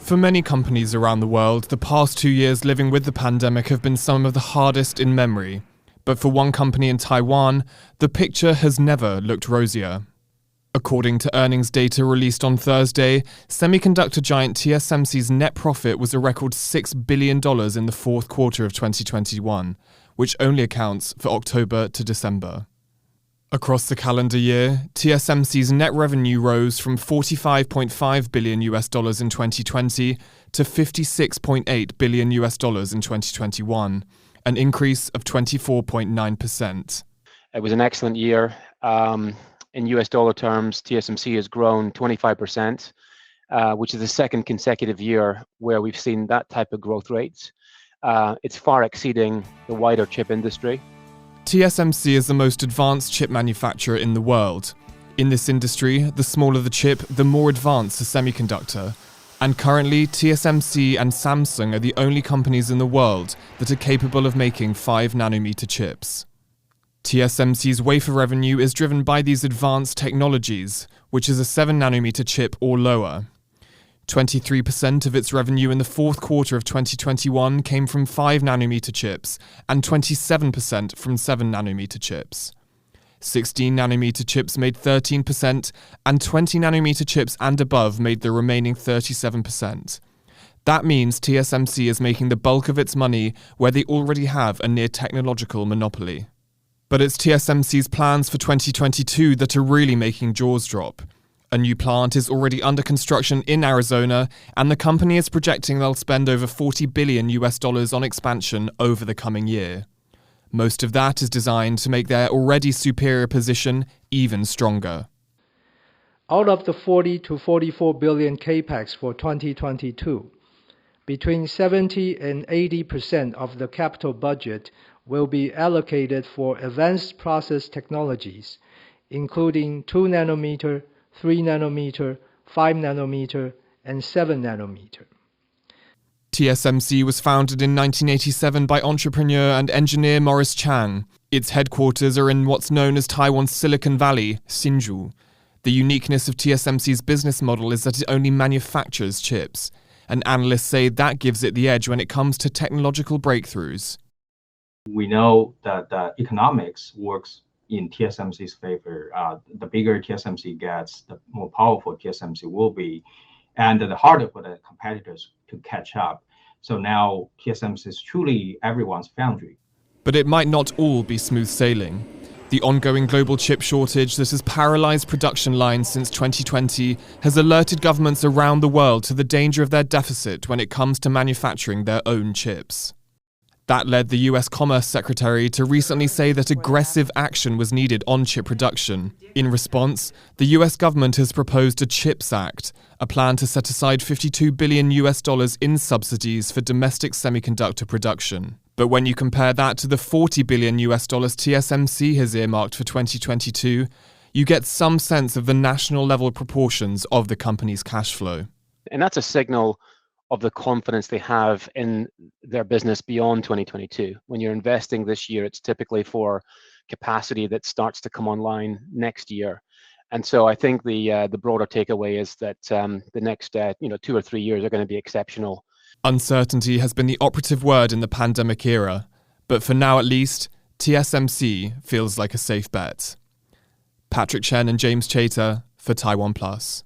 For many companies around the world, the past 2 years living with the pandemic have been some of the hardest in memory. But for one company in Taiwan, the picture has never looked rosier. According to earnings data released on Thursday, semiconductor giant TSMC's net profit was a record $6 billion in the fourth quarter of 2021, which only accounts for October to December. Across the calendar year, TSMC's net revenue rose from $45.5 billion in 2020 to $56.8 billion in 2021, an increase of 24.9%. It was an excellent year. In US dollar terms, TSMC has grown 25%, which is the second consecutive year where we've seen that type of growth rates. It's far exceeding the wider chip industry. TSMC is the most advanced chip manufacturer in the world. In this industry, the smaller the chip, the more advanced the semiconductor. And currently, TSMC and Samsung are the only companies in the world that are capable of making 5nm chips. TSMC's wafer revenue is driven by these advanced technologies, which is a 7nm chip or lower. 23% of its revenue in the fourth quarter of 2021 came from 5nm chips and 27% from 7nm chips. 16nm chips made 13% and 20nm chips and above made the remaining 37%. That means TSMC is making the bulk of its money where they already have a near technological monopoly. But it's TSMC's plans for 2022 that are really making jaws drop. A new plant is already under construction in Arizona, and the company is projecting they'll spend over $40 billion on expansion over the coming year. Most of that is designed to make their already superior position even stronger. Out of the 40 to 44 billion capex for 2022, between 70 and 80% of the capital budget will be allocated for advanced process technologies, including 2nm, 3nm, 5nm, and 7nm. TSMC was founded in 1987 by entrepreneur and engineer Morris Chang. Its headquarters are in what's known as Taiwan's Silicon Valley, Hsinchu. The uniqueness of TSMC's business model is that it only manufactures chips, and analysts say that gives it the edge when it comes to technological breakthroughs. We know that the economics works in TSMC's favor. The bigger TSMC gets, the more powerful TSMC will be, and the harder for the competitors to catch up. So now TSMC is truly everyone's foundry. But it might not all be smooth sailing. The ongoing global chip shortage that has paralyzed production lines since 2020 has alerted governments around the world to the danger of their deficit when it comes to manufacturing their own chips. That led the US Commerce Secretary to recently say that aggressive action was needed on chip production. In response, the US government has proposed a CHIPS Act, a plan to set aside $52 billion in subsidies for domestic semiconductor production. But when you compare that to the $40 billion TSMC has earmarked for 2022, you get some sense of the national level proportions of the company's cash flow. And that's a signal of the confidence they have in their business beyond 2022. When you're investing this year, it's typically for capacity that starts to come online next year. And so I think the broader takeaway is that the next 2 or 3 years are going to be exceptional. Uncertainty has been the operative word in the pandemic era, but for now at least, TSMC feels like a safe bet. Patrick Chen and James Chater for TaiwanPlus.